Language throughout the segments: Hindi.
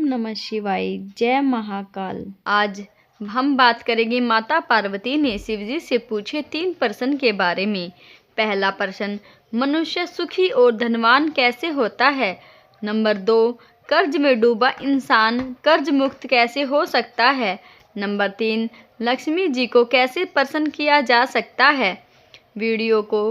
नमः शिवाय। जय महाकाल। आज हम बात करेंगे माता पार्वती ने शिवजी से पूछे 3 प्रश्न के बारे में। पहला प्रश्न, मनुष्य सुखी और धनवान कैसे होता है। नंबर 2, कर्ज में डूबा इंसान कर्ज मुक्त कैसे हो सकता है। नंबर 3, लक्ष्मी जी को कैसे प्रसन्न किया जा सकता है। वीडियो को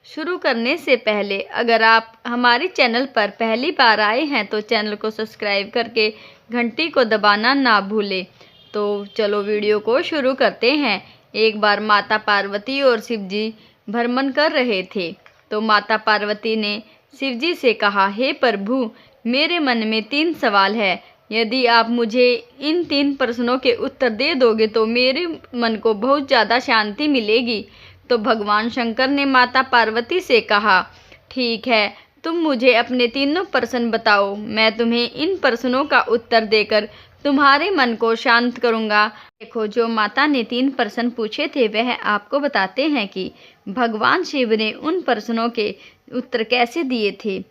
शुरू करने से पहले अगर आप हमारे चैनल पर पहली बार आए हैं तो चैनल को सब्सक्राइब करके घंटी को दबाना ना भूलें। तो चलो वीडियो को शुरू करते हैं। एक बार माता पार्वती और शिवजी भ्रमण कर रहे थे तो माता पार्वती ने शिवजी से कहा, हे प्रभु, मेरे मन में 3 सवाल है। यदि आप मुझे इन 3 प्रश्नों के उत्तर दे दोगे तो मेरे मन को बहुत ज़्यादा शांति मिलेगी। तो भगवान शंकर ने माता पार्वती से कहा, ठीक है, तुम मुझे अपने तीनों प्रश्न बताओ, मैं तुम्हें इन प्रश्नों का उत्तर देकर तुम्हारे मन को शांत करूंगा। देखो, जो माता ने 3 प्रश्न पूछे थे वह आपको बताते हैं कि भगवान शिव ने उन प्रश्नों के उत्तर कैसे दिए थे।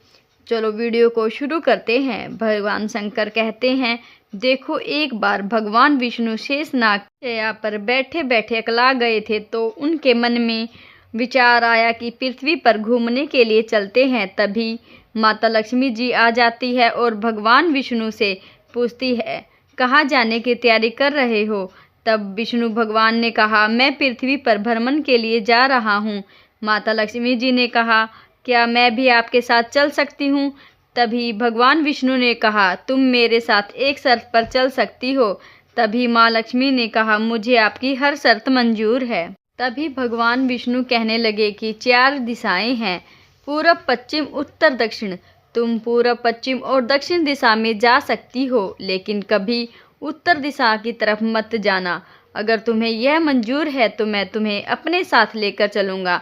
चलो वीडियो को शुरू करते हैं। भगवान शंकर कहते हैं, देखो, एक बार भगवान विष्णु शेषनाग शैया पर बैठे बैठे अकला गए थे तो उनके मन में विचार आया कि पृथ्वी पर घूमने के लिए चलते हैं। तभी माता लक्ष्मी जी आ जाती है और भगवान विष्णु से पूछती है, कहाँ जाने की तैयारी कर रहे हो। तब विष्णु भगवान ने कहा, मैं पृथ्वी पर भ्रमण के लिए जा रहा हूँ। माता लक्ष्मी जी ने कहा, क्या मैं भी आपके साथ चल सकती हूँ। तभी भगवान विष्णु ने कहा, तुम मेरे साथ एक शर्त पर चल सकती हो। तभी माँ लक्ष्मी ने कहा, मुझे आपकी हर शर्त मंजूर है। तभी भगवान विष्णु कहने लगे कि 4 दिशाएं हैं, पूरब, पश्चिम, उत्तर, दक्षिण। तुम पूरब, पश्चिम और दक्षिण दिशा में जा सकती हो, लेकिन कभी उत्तर दिशा की तरफ मत जाना। अगर तुम्हें यह मंजूर है तो मैं तुम्हें अपने साथ लेकर चलूँगा।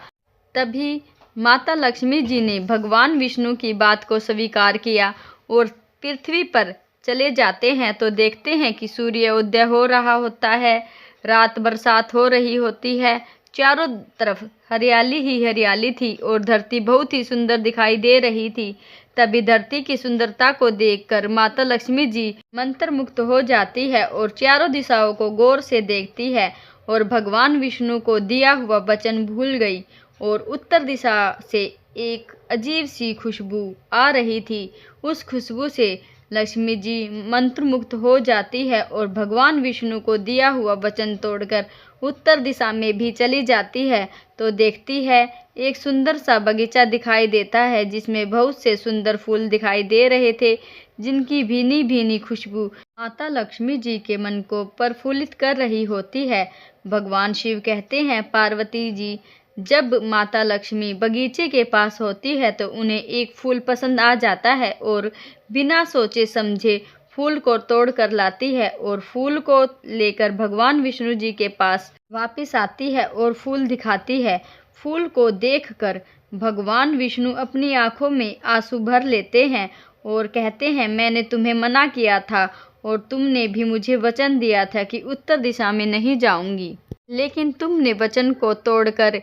तभी माता लक्ष्मी जी ने भगवान विष्णु की बात को स्वीकार किया और पृथ्वी पर चले जाते हैं तो देखते हैं कि सूर्य उदय हो रहा होता है, रात बरसात हो रही होती है, चारों तरफ हरियाली ही हरियाली थी और धरती बहुत ही सुंदर दिखाई दे रही थी। तभी धरती की सुंदरता को देखकर माता लक्ष्मी जी मंत्रमुग्ध हो जाती है और चारों दिशाओं को गौर से देखती है और भगवान विष्णु को दिया हुआ वचन भूल गई। और उत्तर दिशा से एक अजीब सी खुशबू आ रही थी। उस खुशबू से लक्ष्मी जी मंत्रमुग्ध हो जाती है और भगवान विष्णु को दिया हुआ वचन तोड़कर उत्तर दिशा में भी चली जाती है तो देखती है एक सुंदर सा बगीचा दिखाई देता है जिसमें बहुत से सुंदर फूल दिखाई दे रहे थे जिनकी भीनी भीनी खुशबू माता लक्ष्मी जी के मन को प्रफुल्लित कर रही होती है। भगवान शिव कहते हैं, पार्वती जी, जब माता लक्ष्मी बगीचे के पास होती है तो उन्हें एक फूल पसंद आ जाता है और बिना सोचे समझे फूल को तोड़ कर लाती है और फूल को लेकर भगवान विष्णु जी के पास वापस आती है और फूल दिखाती है। फूल को देखकर भगवान विष्णु अपनी आंखों में आंसू भर लेते हैं और कहते हैं, मैंने तुम्हें मना किया था और तुमने भी मुझे वचन दिया था कि उत्तर दिशा में नहीं जाऊंगी, लेकिन तुमने वचन को तोड़कर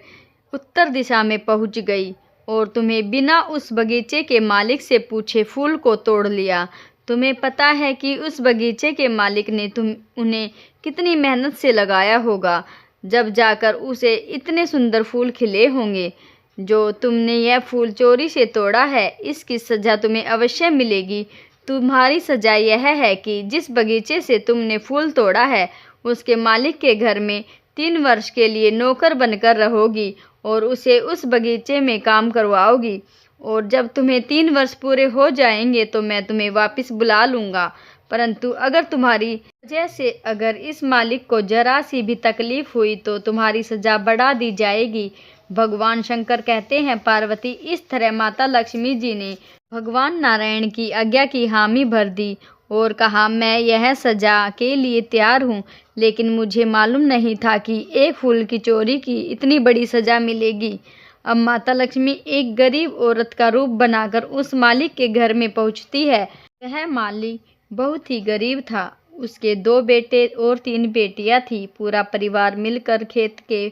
उत्तर दिशा में पहुंच गई और तुम्हें बिना उस बगीचे के मालिक से पूछे फूल को तोड़ लिया। तुम्हें पता है कि उस बगीचे के मालिक ने उन्हें कितनी मेहनत से लगाया होगा, जब जाकर उसे इतने सुंदर फूल खिले होंगे। जो तुमने यह फूल चोरी से तोड़ा है, इसकी सज़ा तुम्हें अवश्य मिलेगी। तुम्हारी सज़ा यह है कि जिस बगीचे से तुमने फूल तोड़ा है उसके मालिक के घर में 3 वर्ष के लिए नौकर बनकर रहोगी और उसे उस बगीचे में काम करवाओगी और जब तुम्हें 3 वर्ष पूरे हो जाएंगे तो मैं तुम्हें वापस बुला लूँगा। परंतु अगर तुम्हारी वजह से अगर इस मालिक को जरा सी भी तकलीफ हुई तो तुम्हारी सज़ा बढ़ा दी जाएगी। भगवान शंकर कहते हैं, पार्वती, इस तरह माता लक्ष्मी जी ने भगवान नारायण की आज्ञा की हामी भर दी और कहा, मैं यह सज़ा के लिए तैयार हूँ, लेकिन मुझे मालूम नहीं था कि एक फूल की चोरी की इतनी बड़ी सज़ा मिलेगी। अब माता लक्ष्मी एक गरीब औरत का रूप बनाकर उस मालिक के घर में पहुँचती है। वह मालिक बहुत ही गरीब था। उसके 2 बेटे और 3 बेटियां थी। पूरा परिवार मिलकर खेत के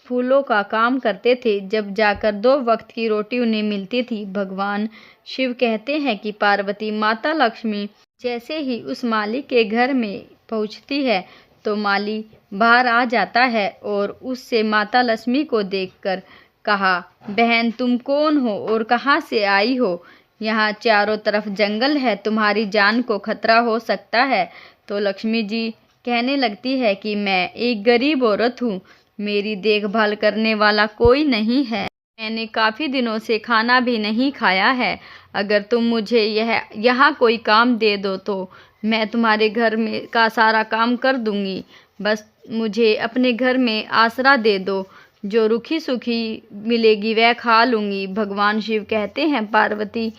फूलों का काम करते थे, जब जाकर 2 वक्त की रोटी उन्हें मिलती थी। भगवान शिव कहते हैं कि पार्वती, माता लक्ष्मी जैसे ही उस माली के घर में पहुंचती है तो माली बाहर आ जाता है और उससे माता लक्ष्मी को देखकर कहा, बहन तुम कौन हो और कहाँ से आई हो? यहाँ चारों तरफ जंगल है, तुम्हारी जान को खतरा हो सकता है। तो लक्ष्मी जी कहने लगती है कि मैं एक गरीब औरत हूँ, मेरी देखभाल करने वाला कोई नहीं है, मैंने काफ़ी दिनों से खाना भी नहीं खाया है। अगर तुम मुझे यहाँ कोई काम दे दो तो मैं तुम्हारे घर में का सारा काम कर दूंगी। बस मुझे अपने घर में आसरा दे दो, जो रूखी सूखी मिलेगी वह खा लूँगी। भगवान शिव कहते हैं, पार्वती,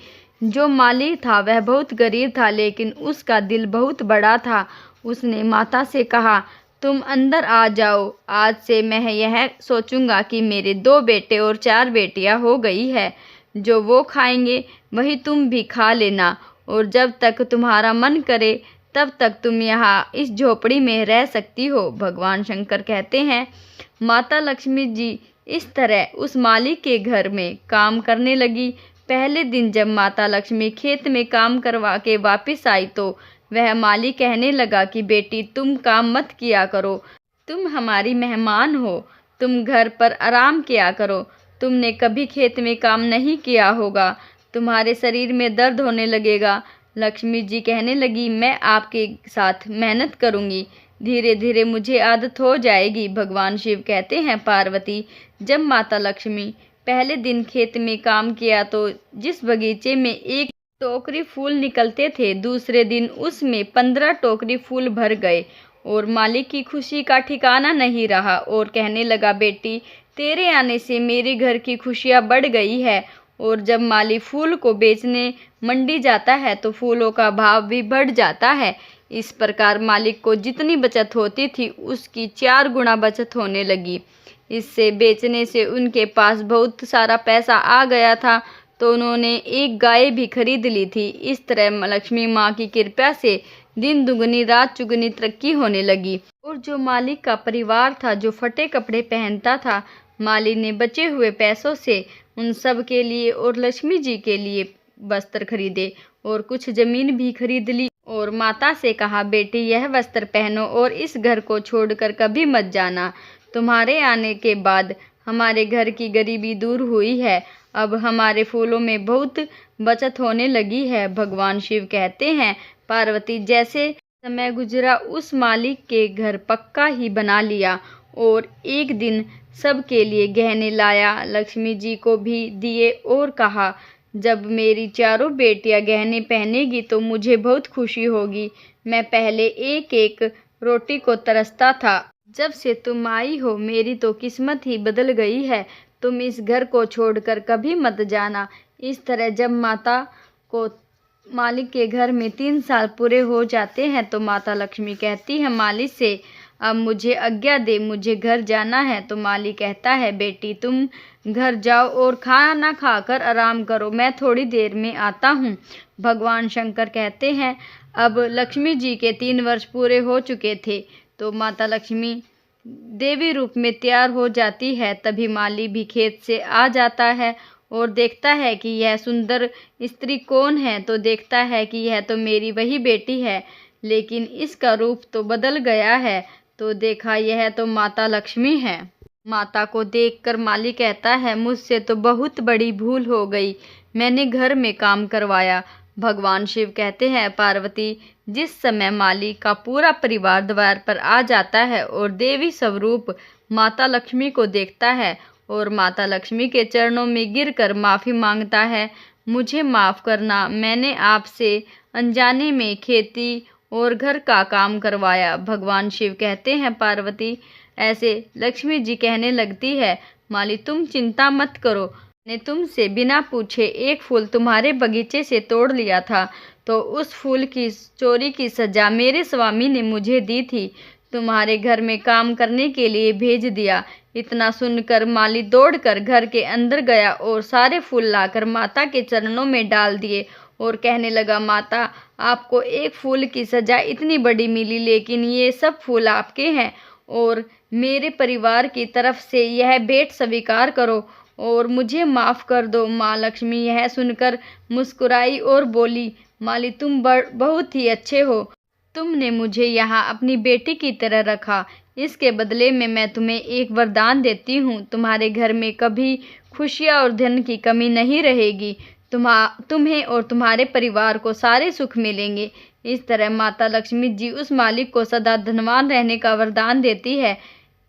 जो माली था वह बहुत गरीब था, लेकिन उसका दिल बहुत बड़ा था। उसने माता से कहा, तुम अंदर आ जाओ, आज से मैं यह सोचूंगा कि मेरे 2 बेटे और 4 बेटियां हो गई है, जो वो खाएंगे वही तुम भी खा लेना, और जब तक तुम्हारा मन करे तब तक तुम यहाँ इस झोपड़ी में रह सकती हो। भगवान शंकर कहते हैं, माता लक्ष्मी जी इस तरह उस माली के घर में काम करने लगी। पहले दिन जब माता लक्ष्मी खेत में काम करवा के वापस आई तो वह माली कहने लगा कि बेटी तुम काम मत किया करो, तुम हमारी मेहमान हो, तुम घर पर आराम किया करो, तुमने कभी खेत में काम नहीं किया होगा, तुम्हारे शरीर में दर्द होने लगेगा। लक्ष्मी जी कहने लगी, मैं आपके साथ मेहनत करूंगी, धीरे धीरे मुझे आदत हो जाएगी। भगवान शिव कहते हैं, पार्वती, जब माता लक्ष्मी पहले दिन खेत में काम किया तो जिस बगीचे में एक टोकरी फूल निकलते थे, दूसरे दिन उसमें 15 टोकरी फूल भर गए और माली की खुशी का ठिकाना नहीं रहा और कहने लगा, बेटी तेरे आने से मेरे घर की खुशियाँ बढ़ गई है। और जब माली फूल को बेचने मंडी जाता है तो फूलों का भाव भी बढ़ जाता है। इस प्रकार मालिक को जितनी बचत होती थी उसकी 4 गुना बचत होने लगी। इससे बेचने से उनके पास बहुत सारा पैसा आ गया था तो उन्होंने एक गाय भी खरीद ली थी। इस तरह लक्ष्मी माँ की कृपा से दिन दुगनी रात चुगनी तरक्की होने लगी। और जो मालिक का परिवार था जो फटे कपड़े पहनता था, माली ने बचे हुए पैसों से उन सब के लिए और लक्ष्मी जी के लिए वस्त्र खरीदे और कुछ जमीन भी खरीद ली और माता से कहा, बेटी यह वस्त्र पहनो और इस घर को छोड़कर कभी मत जाना। तुम्हारे आने के बाद हमारे घर की गरीबी दूर हुई है, अब हमारे फूलों में बहुत बचत होने लगी है। भगवान शिव कहते हैं, पार्वती, जैसे समय गुजरा उस मालिक के घर पक्का ही बना लिया और एक दिन सबके लिए गहने लाया, लक्ष्मी जी को भी दिए और कहा, जब मेरी चारों बेटियां गहने पहनेगी तो मुझे बहुत खुशी होगी। मैं पहले एक एक रोटी को तरसता था, जब से तुम आई हो मेरी तो किस्मत ही बदल गई है, तुम इस घर को छोड़कर कभी मत जाना। इस तरह जब माता को मालिक के घर में 3 साल पूरे हो जाते हैं तो माता लक्ष्मी कहती है मालिक से, अब मुझे आज्ञा दे, मुझे घर जाना है। तो माली कहता है, बेटी तुम घर जाओ और खाना खाकर आराम करो, मैं थोड़ी देर में आता हूँ। भगवान शंकर कहते हैं, अब लक्ष्मी जी के 3 वर्ष पूरे हो चुके थे तो माता लक्ष्मी देवी रूप में तैयार हो जाती है। तभी माली भी खेत से आ जाता है और देखता है कि यह सुंदर स्त्री कौन है, तो देखता है कि यह तो मेरी वही बेटी है, लेकिन इसका रूप तो बदल गया है। तो देखा यह तो माता लक्ष्मी है। माता को देखकर माली कहता है, मुझसे तो बहुत बड़ी भूल हो गई, मैंने घर में काम करवाया। भगवान शिव कहते हैं, पार्वती, जिस समय माली का पूरा परिवार द्वार पर आ जाता है और देवी स्वरूप माता लक्ष्मी को देखता है और माता लक्ष्मी के चरणों में गिरकर माफ़ी मांगता है, मुझे माफ़ करना, मैंने आपसे अनजाने में खेती और घर का काम करवाया। भगवान शिव कहते हैं, पार्वती, ऐसे लक्ष्मी जी कहने लगती है, माली तुम चिंता मत करो, मैंने तुमसे बिना पूछे एक फूल तुम्हारे बगीचे से तोड़ लिया था, तो उस फूल की चोरी की सजा मेरे स्वामी ने मुझे दी थी, तुम्हारे घर में काम करने के लिए भेज दिया। इतना सुनकर माली दौड़कर घर के अंदर गया और सारे फूल लाकर माता के चरणों में डाल दिए और कहने लगा, माता, आपको एक फूल की सजा इतनी बड़ी मिली, लेकिन ये सब फूल आपके हैं और मेरे परिवार की तरफ से यह भेंट स्वीकार करो और मुझे माफ़ कर दो। माँ लक्ष्मी यह सुनकर मुस्कुराई और बोली, माली तुम बहुत ही अच्छे हो। तुमने मुझे यहाँ अपनी बेटी की तरह रखा। इसके बदले में मैं तुम्हें एक वरदान देती हूँ, तुम्हारे घर में कभी खुशियाँ और धन की कमी नहीं रहेगी। तुम्हें और तुम्हारे परिवार को सारे सुख मिलेंगे। इस तरह माता लक्ष्मी जी उस मालिक को सदा धनवान रहने का वरदान देती है।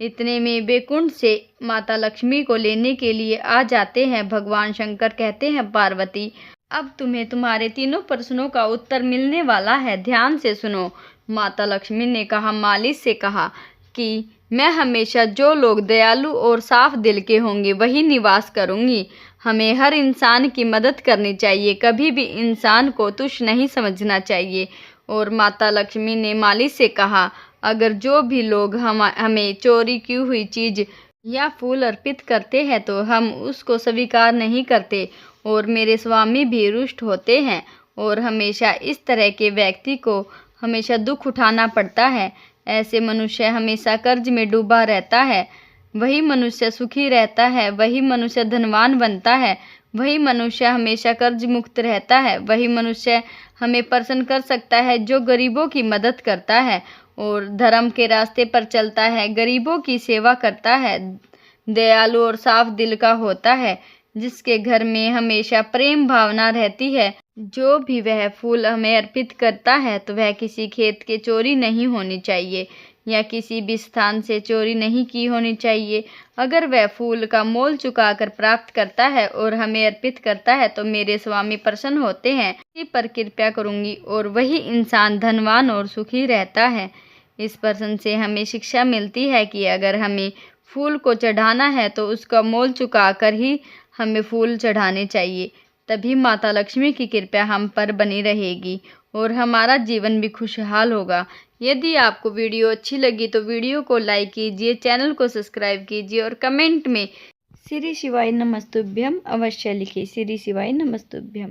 इतने में बैकुंठ से माता लक्ष्मी को लेने के लिए आ जाते हैं। भगवान शंकर कहते हैं, पार्वती अब तुम्हें तुम्हारे तीनों प्रश्नों का उत्तर मिलने वाला है, ध्यान से सुनो। माता लक्ष्मी ने कहा, मालिक से कहा कि मैं हमेशा जो लोग दयालु और साफ दिल के होंगे वही निवास करूंगी। हमें हर इंसान की मदद करनी चाहिए, कभी भी इंसान को तुच्छ नहीं समझना चाहिए। और माता लक्ष्मी ने मालिक से कहा, अगर जो भी लोग हमें चोरी की हुई चीज या फूल अर्पित करते हैं तो हम उसको स्वीकार नहीं करते और मेरे स्वामी भी रुष्ट होते हैं और हमेशा इस तरह के व्यक्ति को हमेशा दुख उठाना पड़ता है। ऐसे मनुष्य हमेशा कर्ज में डूबा रहता है। वही मनुष्य सुखी रहता है, वही मनुष्य धनवान बनता है, वही मनुष्य हमेशा कर्ज मुक्त रहता है। वही मनुष्य हमें प्रसन्न कर सकता है जो गरीबों की मदद करता है और धर्म के रास्ते पर चलता है, गरीबों की सेवा करता है, दयालु और साफ दिल का होता है, जिसके घर में हमेशा प्रेम भावना रहती है। जो भी वह फूल हमें अर्पित करता है तो वह किसी खेत के चोरी नहीं होनी चाहिए या किसी भी स्थान से चोरी नहीं की होनी चाहिए। अगर वह फूल का मोल चुकाकर प्राप्त करता है और हमें अर्पित करता है तो मेरे स्वामी प्रसन्न होते हैं, इसी पर कृपा करूंगी और वही इंसान धनवान और सुखी रहता है। इस प्रश्न से हमें शिक्षा मिलती है कि अगर हमें फूल को चढ़ाना है तो उसका मोल चुकाकर ही हमें फूल चढ़ाने चाहिए, तभी माता लक्ष्मी की कृपा हम पर बनी रहेगी और हमारा जीवन भी खुशहाल होगा। यदि आपको वीडियो अच्छी लगी तो वीडियो को लाइक कीजिए, चैनल को सब्सक्राइब कीजिए और कमेंट में श्री शिवाय नमस्तुभ्यम अवश्य लिखिए। श्री शिवाय नमस्तुभ्यम।